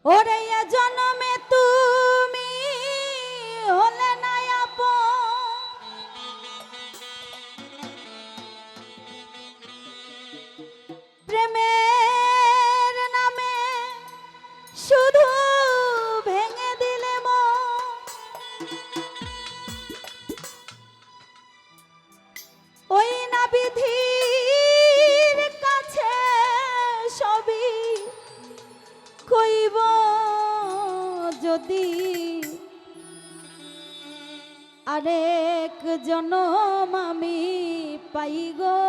ওরে এ জনমে তুমি হলে না আপন, প্রেমের নামে শুধু ভেঙে দিলে মন। ওই না বিধির কাছে সবই কইব যদি আরেক জনম আমি পাই গো,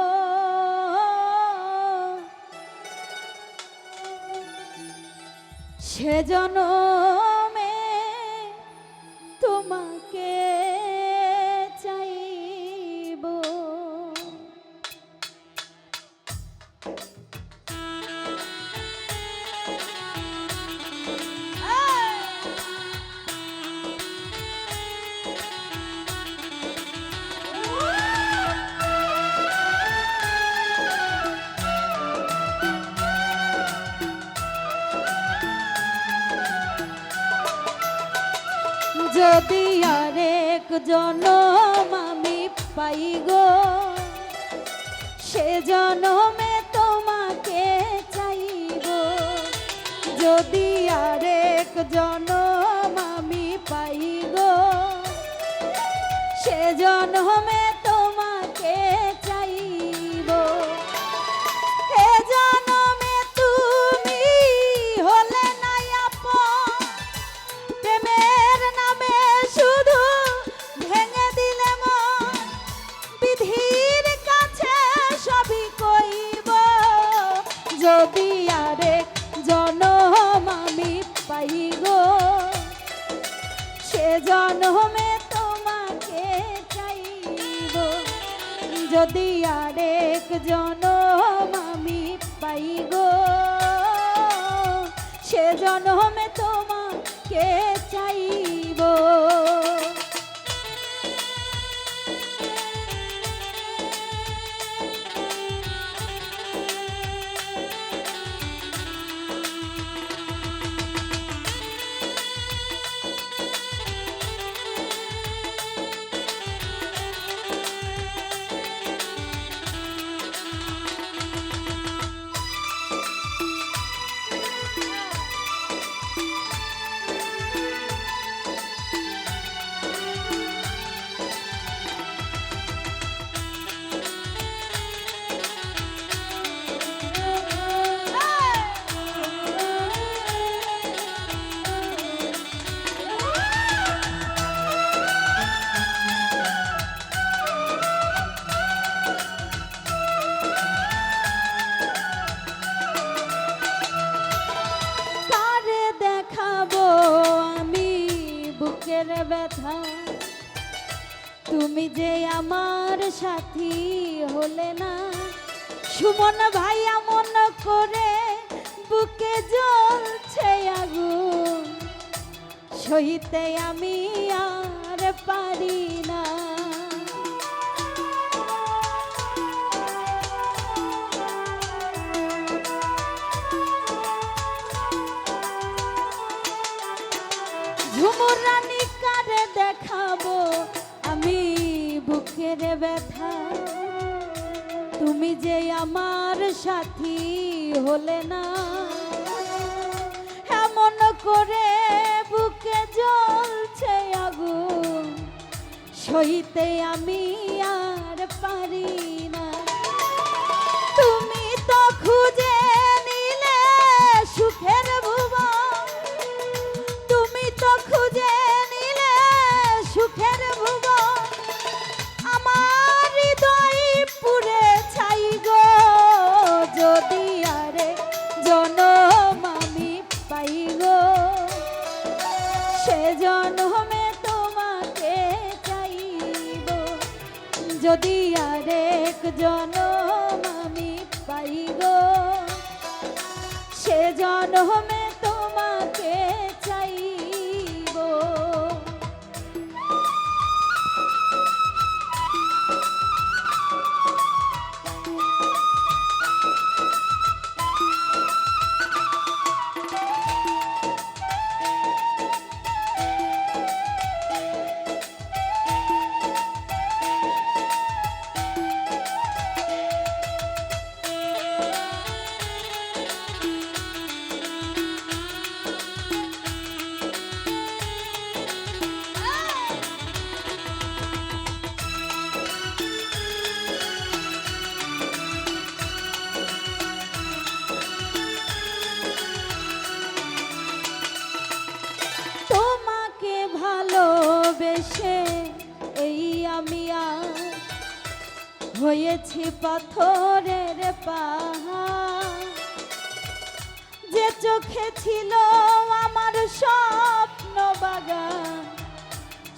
সে জনমে তোমাকে চাইব। যদি আরেক জনম আমি পাই গো, সে জনমে তোমাকে চাইব। যদি আরেক জনম আমি পাই গো, সে জনমে তোমাকে চাইব। হে জনমে তুমি হলে না আপন, প্রেমের নামে শুধু ভেঙে দিলে মন। বিধির কাছে সবই কইব যদি আরেক জনম আমি পাই গো, সে জনমে তোমাকে চাইব। যদি আরেক জনম আমি পাই গো, সে জনমে তোমাকে চাইব। ব্যথা তুমি যে আমার সাথী হলে না, সুমন ভাই এমন করে বুকে জ্বলছে আগুন, সইতে আমি আর পারি না। ঝুমুর রানী কারে দেখাবো আমি বুকের ব্যথা, তুমি যে আমার সাথী হলে না, এমন করে বুকে জ্বলছে আগুন, সইতে আমি আর পারি না। তুমি তো খুঁজে নিলে সুখের ভুবন, তুমি তো খুঁজে নিলে সুখের ভুবন, আমার হৃদয় পুরে ছাই গো। যদি আরে জনম আমি পাই গো, সে জনমে তোমাকে চাইব। যদি আরেক জনম আমি পাই গো, সে জনমে তোমাকে চাইব। হয়েছি পাথরের পাহাড়, যে চোখে ছিল আমার স্বপ্ন বাগান,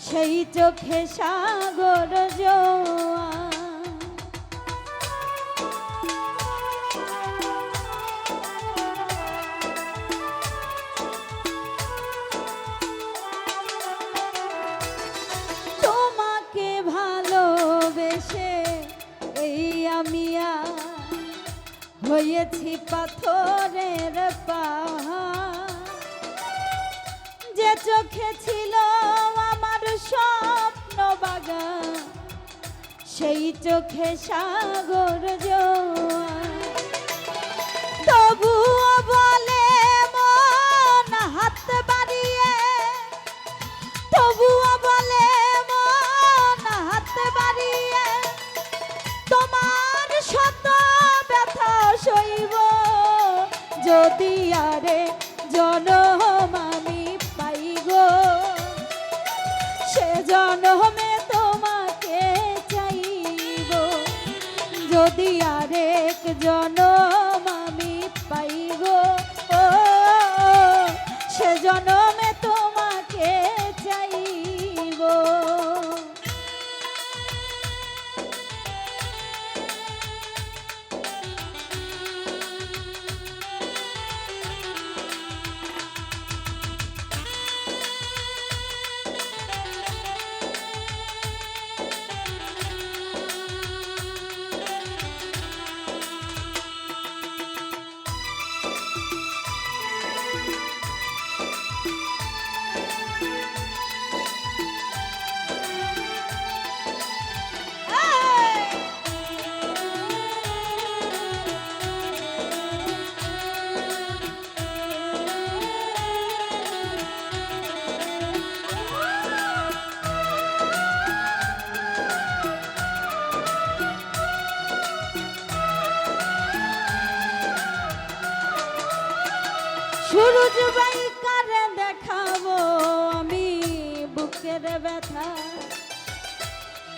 সেই চোখে সাগর জোয়ার। তোমাকে ভালোবেসে এই আমি হয়েছি পাথরের পাহাড়, যে চোখে ছিল আমার স্বপ্ন বাগান, সেই চোখে সাগর জোয়ার। তবুও বলে মন হাত বাড়িয়ে, তবুও বলে মন হাত বাড়িয়ে, তোমার শত ব্যথা সইব যদি আরে জনম আমি পাই গো, সে জনমে তোমাকে চাইব। যদি আরেক জনম আমি পাই গো, ও সে জনমে তোমাকে চাইব। সুরজ বাইকারে দেখাবো আমি বুকের ব্যথা,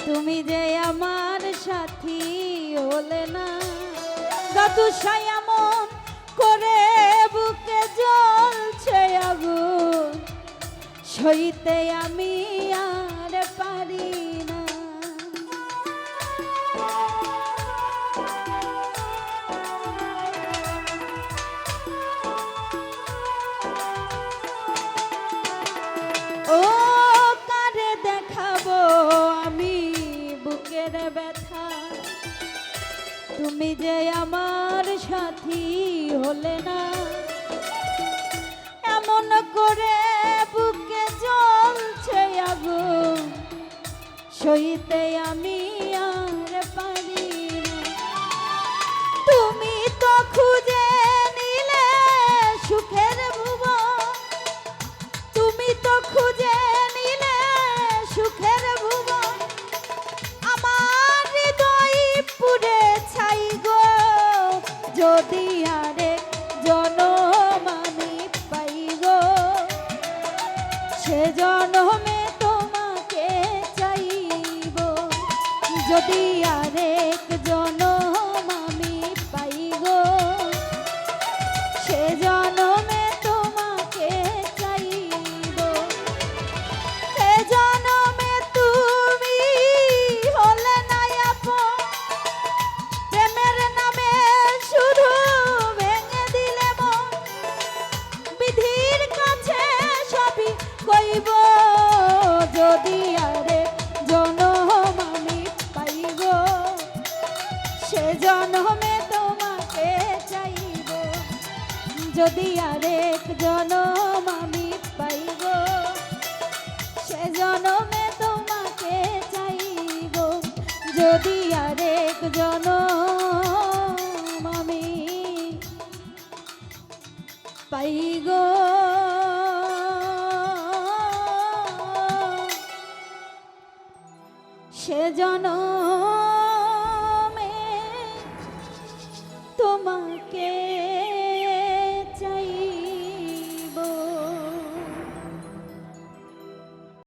তুমি যে আমার সাথী হলে না। গাদুসাই এমন করে বুকে জ্বলছে আগুন, সইতে আমি আর পারি না। ও কারে দেখাবো আমি বুকের ব্যথা, তুমি যে আমার সাথী হলে না। এমন করে বুকে জ্বলছে আগুন, সইতে আমি আর পারি না। তুমি তো খুঁজে নিলে সুখের ভুবন, তুমি তো খুঁজে নিলে সুখের ভুবন, আমার হৃদয় পুড়ে ছাই গো। যদি আরেক জনম আমি পাই গো, সে জনমে তোমাকে চাইব। যদি আরেক জনম আমি পাই গো, সে জনমে তোমাকে চাইব। সে জনমে তুমি হলে না আপন, প্রেমের নামে শুধু ভেঙে দিলে মন। বিধির কাছে সবই কইব, যদি আরে জনম আমি পাই গো, সে জনমে তোমাকে চাইব। যদি আরেক জনম আমি পাই গো, সে জনমে তোমাকে চাইব। যদি আরেক জনম আমি পাই গো, সে জনম